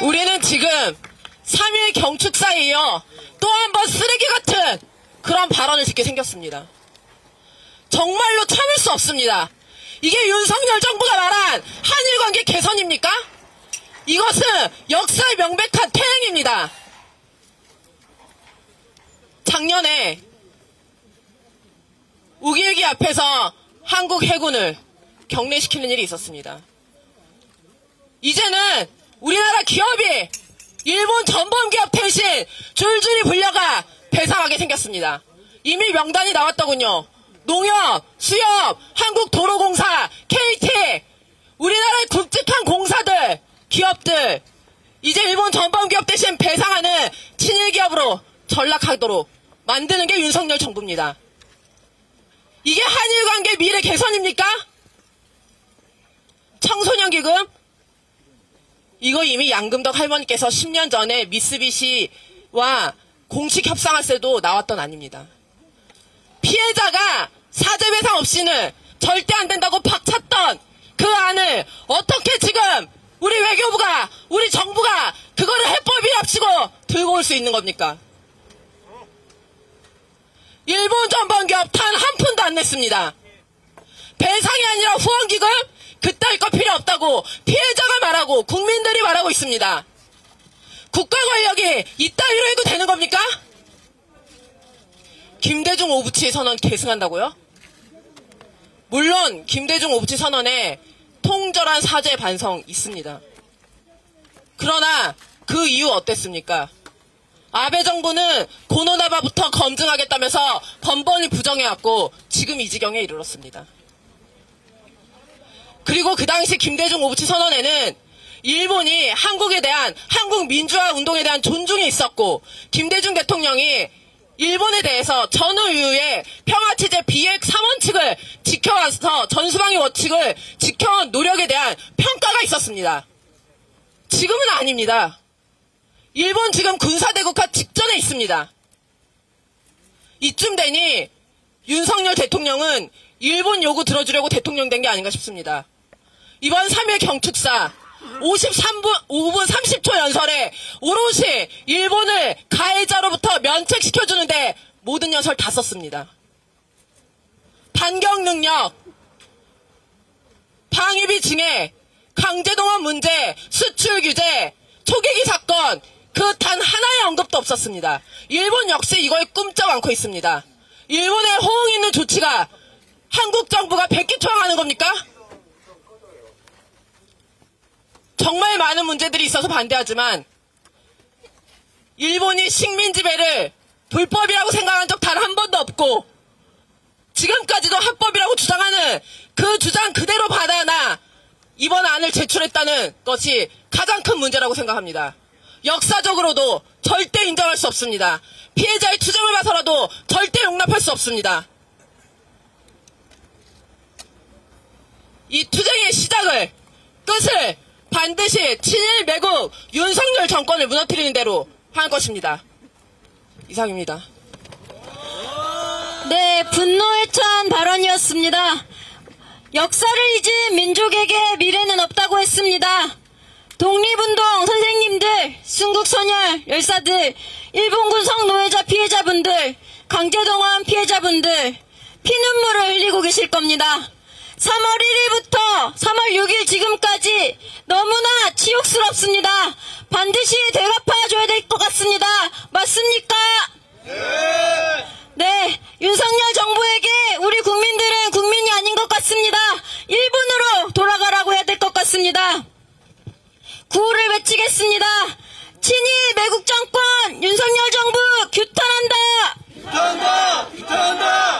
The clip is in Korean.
우리는 지금 3.1 경축사에 이어 또 한 번 쓰레기 같은 그런 발언을 듣게 생겼습니다. 정말로 참을 수 없습니다. 이게 윤석열 정부가 말한 한일관계 개선입니까? 이것은 역사의 명백한 퇴행입니다. 작년에 우기우기 앞에서 한국 해군을 격례시키는 일이 있었습니다. 이제는 우리나라 기업이 일본 전범기업 대신 줄줄이 불려가 배상하게 생겼습니다. 이미 명단이 나왔더군요. 농협, 수협, 한국도로공사, KT, 우리나라의 굵직한 공사들, 기업들, 이제 일본 전범기업 대신 배상하는 친일기업으로 전락하도록 만드는 게 윤석열 정부입니다. 이게 한일관계 미래 개선입니까? 청소년기금? 이거 이미 양금덕 할머니께서 10년 전에 미쓰비시와 공식 협상할 때도 나왔던 안입니다. 피해자가 사죄배상 없이는 절대 안 된다고 박찼던 그 안을 어떻게 지금 우리 외교부가, 우리 정부가 그거를 해법이랍시고 들고 올 수 있는 겁니까? 일본 전범기업 단 한 푼도 안 냈습니다. 배상이 아니라 후원기금? 그따위 거 필요 없다고 피해자가 말하고 국민들이 말하고 있습니다. 국가 권력이 이따위로 해도 되는 겁니까? 김대중 오부치 선언 계승한다고요? 물론 김대중 오부치 선언에 통절한 사죄 반성 있습니다. 그러나 그 이유 어땠습니까? 아베 정부는 고노나바부터 검증하겠다면서 번번이 부정해왔고 지금 이 지경에 이르렀습니다. 그리고 그 당시 김대중 오부치 선언에는 일본이 한국에 대한 한국 민주화 운동에 대한 존중이 있었고 김대중 대통령이 일본에 대해서 전후 이후에 평화체제 비핵 3원칙을 지켜와서 전수방위 원칙을 지켜온 노력에 대한 평가가 있었습니다. 지금은 아닙니다. 일본 지금 군사대국화 직전에 있습니다. 이쯤 되니 윤석열 대통령은 일본 요구 들어주려고 대통령 된 게 아닌가 싶습니다. 이번 3.1 경축사 5분 30초 연설에 오롯이 일본을 가해자로부터 면책시켜주는데 모든 연설 다 썼습니다. 반경 능력, 방위비 증액, 강제동원 문제, 수출 규제, 초계기 사건 그 단 하나의 언급도 없었습니다. 일본 역시 이거에 꼼짝 않고 있습니다. 일본의 호응 있는 조치가 한국 정부가 백기투항하는 겁니까? 정말 많은 문제들이 있어서 반대하지만 일본이 식민 지배를 불법이라고 생각한 적 단 한 번도 없고 지금까지도 합법이라고 주장하는 그 주장 그대로 받아나 이번 안을 제출했다는 것이 가장 큰 문제라고 생각합니다. 역사적으로도 절대 인정할 수 없습니다. 피해자의 투쟁을 봐서라도 절대 용납할 수 없습니다. 이 투쟁의 시작을, 끝을 반드시 친일 매국 윤석열 정권을 무너뜨리는 대로 할 것입니다. 이상입니다. 네, 분노에 찬 발언이었습니다. 역사를 잊은 민족에게 미래는 없다고 했습니다. 독립운동 선생님들, 순국선열 열사들, 일본군 성노예자 피해자분들, 강제동원 피해자분들, 피눈물을 흘리고 계실 겁니다. 3월 1일부터 3월 6일 지금까지 너무나 치욕스럽습니다. 반드시 되갚아줘야 될 것 같습니다. 맞습니까? 네, 윤석열 정부에게 우리 국민들은 국민이 아닌 것 같습니다. 일본으로 돌아가라고 해야 될 것 같습니다. 구호를 외치겠습니다. 친일 매국 정권 윤석열 정부 규탄한다. 규탄한다. 규탄한다.